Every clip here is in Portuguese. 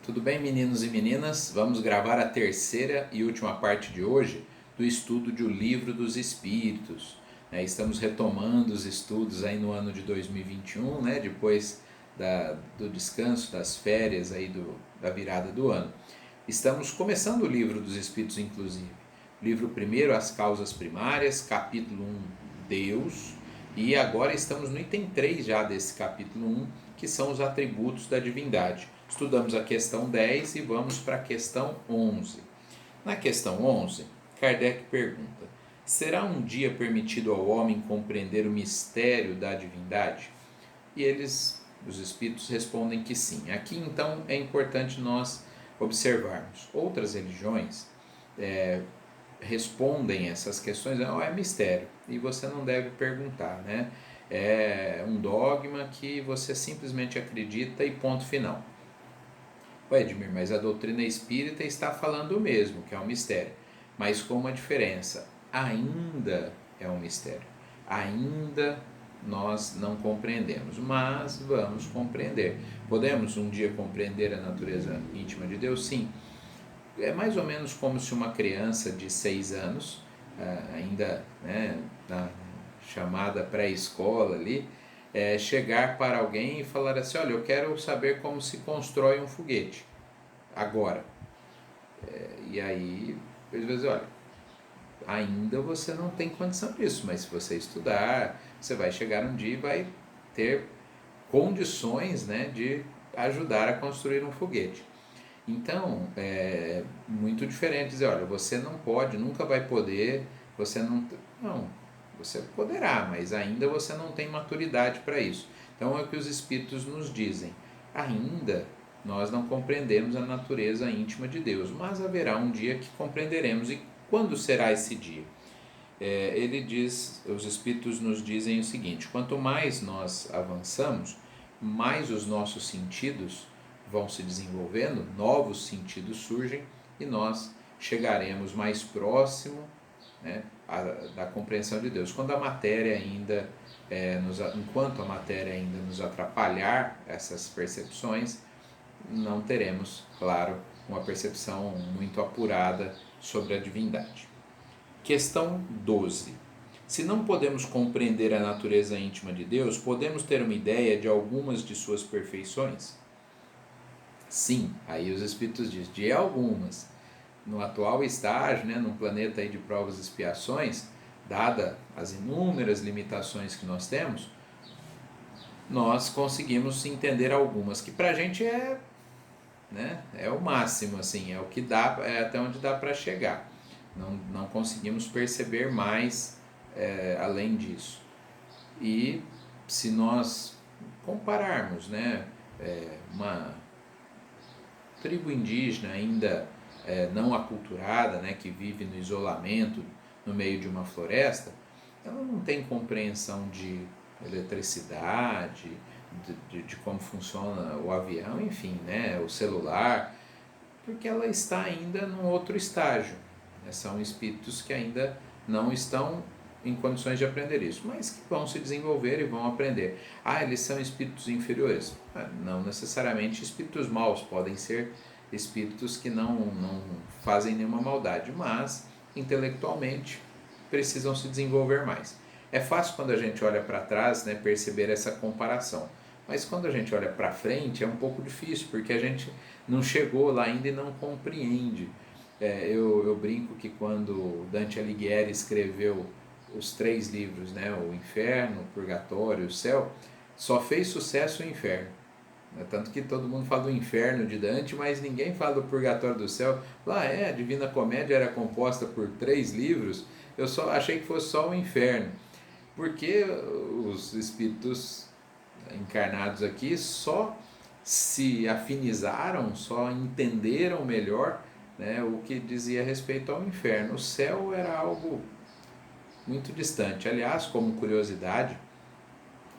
Tudo bem, meninos e meninas? Vamos gravar a terceira e última parte de hoje do estudo de O Livro dos Espíritos. Estamos retomando os estudos aí no ano de 2021, depois do descanso, das férias aí da virada do ano. Estamos começando o Livro dos Espíritos, inclusive. Livro primeiro, As Causas Primárias, capítulo 1, Deus. E agora estamos no item 3 já desse capítulo 1, que são os atributos da divindade. Estudamos a questão 10 e vamos para a questão 11. Na questão 11, Kardec pergunta: será um dia permitido ao homem compreender o mistério da divindade? E os espíritos, respondem que sim. Aqui então é importante nós observarmos. Outras religiões respondem essas questões, não, é mistério e você não deve perguntar, É um dogma que você simplesmente acredita e ponto final. Ué, Edmir, mas a doutrina espírita está falando o mesmo, que é um mistério, mas com uma diferença: ainda é um mistério, ainda nós não compreendemos, mas vamos compreender. Podemos um dia compreender a natureza íntima de Deus? Sim. É mais ou menos como se uma criança de 6 anos, ainda na chamada pré-escola ali, chegar para alguém e falar assim: olha, eu quero saber como se constrói um foguete agora. E aí eles vão dizer: olha, ainda você não tem condição disso, mas se você estudar, você vai chegar um dia e vai ter condições de ajudar a construir um foguete. Então, é muito diferente dizer: olha, você não pode, nunca vai poder, você não... Não, você poderá, mas ainda você não tem maturidade para isso. Então é o que os espíritos nos dizem: ainda nós não compreendemos a natureza íntima de Deus, mas haverá um dia que compreenderemos. E quando será esse dia? Ele diz, os espíritos nos dizem o seguinte: quanto mais nós avançamos, mais os nossos sentidos vão se desenvolvendo, novos sentidos surgem e nós chegaremos mais próximo da compreensão de Deus. Quando a matéria ainda, enquanto a matéria ainda nos atrapalhar essas percepções, não teremos, claro, uma percepção muito apurada sobre a divindade. Questão 12. Se não podemos compreender a natureza íntima de Deus, podemos ter uma ideia de algumas de suas perfeições? Sim, aí os espíritos dizem, de algumas. No atual estágio, num planeta aí de provas e expiações, dada as inúmeras limitações que nós temos, nós conseguimos entender algumas, que pra gente é o máximo, assim, é o que dá, é até onde dá para chegar. Não conseguimos perceber mais além disso. E se nós compararmos uma tribo indígena ainda não aculturada, que vive no isolamento, no meio de uma floresta, ela não tem compreensão de eletricidade, de como funciona o avião, enfim, o celular, porque ela está ainda num outro estágio. São espíritos que ainda não estão em condições de aprender isso, mas que vão se desenvolver e vão aprender. Eles são espíritos inferiores? Não necessariamente espíritos maus, podem ser espíritos que não fazem nenhuma maldade, mas intelectualmente precisam se desenvolver mais. É fácil quando a gente olha para trás perceber essa comparação, mas quando a gente olha para frente é um pouco difícil, porque a gente não chegou lá ainda e não compreende. Eu brinco que quando Dante Alighieri escreveu os 3 livros, o Inferno, o Purgatório e o Céu, só fez sucesso o Inferno. Tanto que todo mundo fala do Inferno de Dante, mas ninguém fala do Purgatório do Céu. A Divina Comédia era composta por 3 livros, eu só achei que fosse só o Inferno, porque os espíritos encarnados aqui só se afinizaram, só entenderam melhor o que dizia respeito ao inferno. O céu era algo muito distante. Aliás, como curiosidade,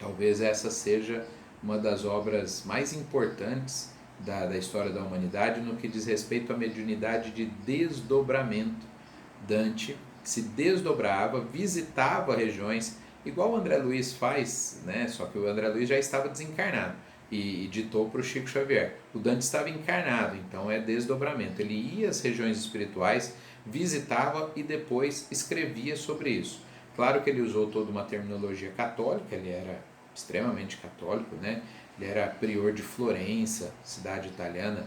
talvez essa seja uma das obras mais importantes da história da humanidade no que diz respeito à mediunidade de desdobramento. Dante se desdobrava, visitava regiões, igual o André Luiz faz, só que o André Luiz já estava desencarnado. e ditou para o Chico Xavier. O Dante estava encarnado, então é desdobramento. Ele ia às regiões espirituais, visitava e depois escrevia sobre isso. Claro que ele usou toda uma terminologia católica, ele era extremamente católico, né? Ele era prior de Florença, cidade italiana.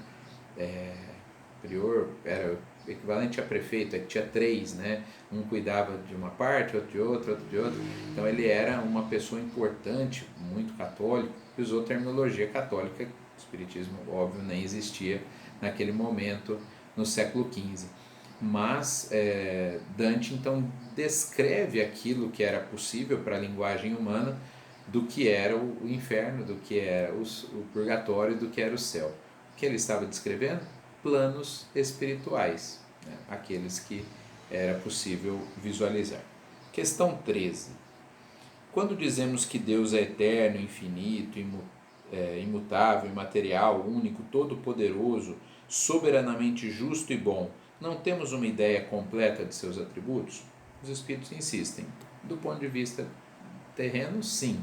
Prior era equivalente a prefeito, é que tinha 3, né? Um cuidava de uma parte, outro de outra, outro de outra. Então ele era uma pessoa importante, muito católico, e usou terminologia católica. O espiritismo, óbvio, nem existia naquele momento, no século XV. Mas Dante então descreve aquilo que era possível para a linguagem humana, do que era o inferno, do que era o purgatório, do que era o céu. O que ele estava descrevendo? Planos espirituais, né? Aqueles que era possível visualizar. Questão 13. Quando dizemos que Deus é eterno, infinito, imutável, imaterial, único, todo-poderoso, soberanamente justo e bom, não temos uma ideia completa de seus atributos? Os espíritos insistem. Do ponto de vista terreno, sim,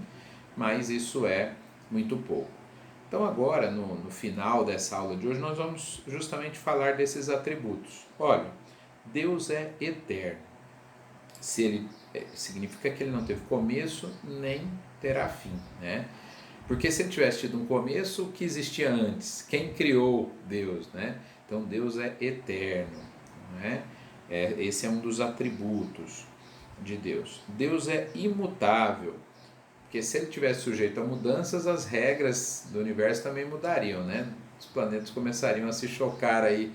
mas isso é muito pouco. Então agora, no final dessa aula de hoje, nós vamos justamente falar desses atributos. Olha, Deus é eterno. Se ele significa que ele não teve começo nem terá fim, né? Porque se ele tivesse tido um começo, o que existia antes? Quem criou Deus, né? Então Deus é eterno, né? Esse é um dos atributos de Deus. Deus é imutável. Porque se ele tivesse sujeito a mudanças, as regras do universo também mudariam, né? Os planetas começariam a se chocar aí,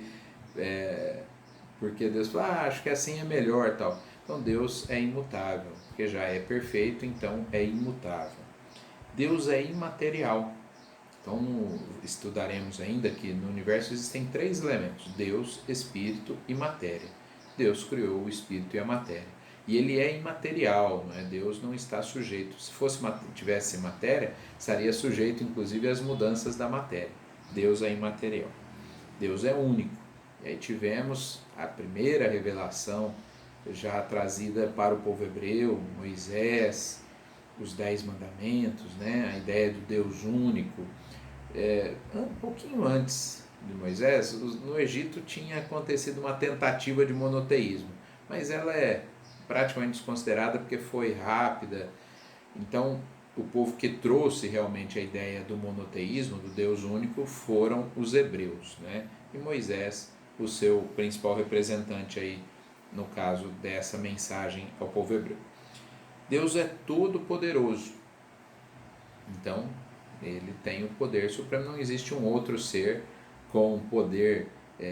porque Deus falou, acho que assim é melhor, tal. Então Deus é imutável, porque já é perfeito, então é imutável. Deus é imaterial. Então estudaremos ainda que no universo existem 3 elementos: Deus, Espírito e matéria. Deus criou o Espírito e a matéria. E ele é imaterial, não é? Deus não está sujeito. Se tivesse matéria, estaria sujeito inclusive às mudanças da matéria. Deus é imaterial. Deus é único. E aí tivemos a primeira revelação já trazida para o povo hebreu, Moisés, os 10 mandamentos, né? A ideia do Deus único. Um pouquinho antes de Moisés, no Egito tinha acontecido uma tentativa de monoteísmo, mas ela é praticamente desconsiderada porque foi rápida. Então, o povo que trouxe realmente a ideia do monoteísmo, do Deus único, foram os hebreus, né? E Moisés, o seu principal representante aí, no caso dessa mensagem ao povo hebreu. Deus é todo poderoso. Então, ele tem o poder supremo, não existe um outro ser com poder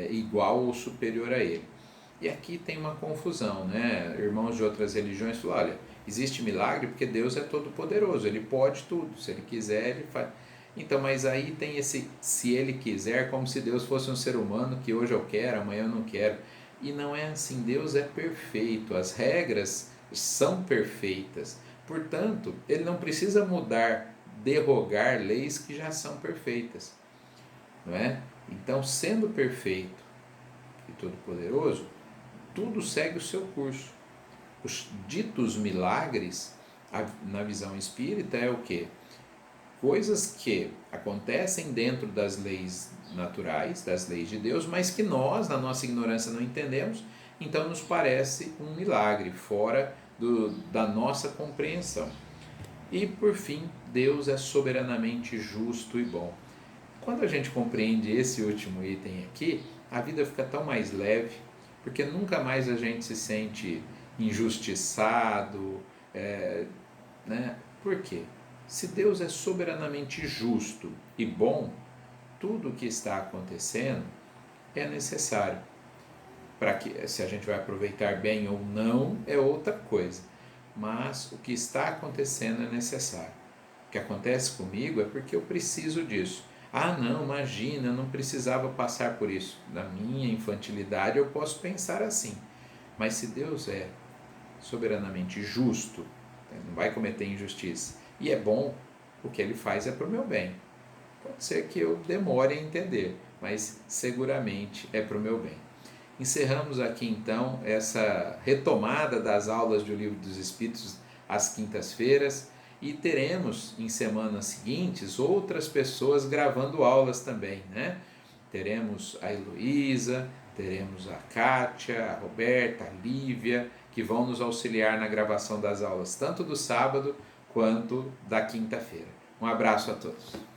igual ou superior a ele. E aqui tem uma confusão, né? Irmãos de outras religiões falam, olha, existe milagre porque Deus é todo poderoso, ele pode tudo, se ele quiser ele faz. Então, mas aí tem esse se ele quiser, como se Deus fosse um ser humano que hoje eu quero, amanhã eu não quero. E não é assim, Deus é perfeito, as regras são perfeitas. Portanto, ele não precisa mudar, derrogar leis que já são perfeitas, não é? Então, sendo perfeito e todo-poderoso, tudo segue o seu curso. Os ditos milagres, na visão espírita, é o quê? Coisas que acontecem dentro das leis naturais, das leis de Deus, mas que nós, na nossa ignorância, não entendemos, então nos parece um milagre, fora da nossa compreensão. E, por fim, Deus é soberanamente justo e bom. Quando a gente compreende esse último item aqui, a vida fica tão mais leve, porque nunca mais a gente se sente injustiçado, né? Por quê? Se Deus é soberanamente justo e bom, tudo o que está acontecendo é necessário. Para que, se a gente vai aproveitar bem ou não, é outra coisa. Mas o que está acontecendo é necessário. O que acontece comigo é porque eu preciso disso. Ah, não, imagina, eu não precisava passar por isso. Na minha infantilidade eu posso pensar assim. Mas se Deus é soberanamente justo, não vai cometer injustiça, e é bom, o que ele faz é para o meu bem. Pode ser que eu demore a entender, mas seguramente é para o meu bem. Encerramos aqui então essa retomada das aulas do Livro dos Espíritos às quintas-feiras e teremos em semanas seguintes outras pessoas gravando aulas também, né? Teremos a Heloísa, teremos a Kátia, a Roberta, a Lívia, que vão nos auxiliar na gravação das aulas, tanto do sábado quanto da quinta-feira. Um abraço a todos.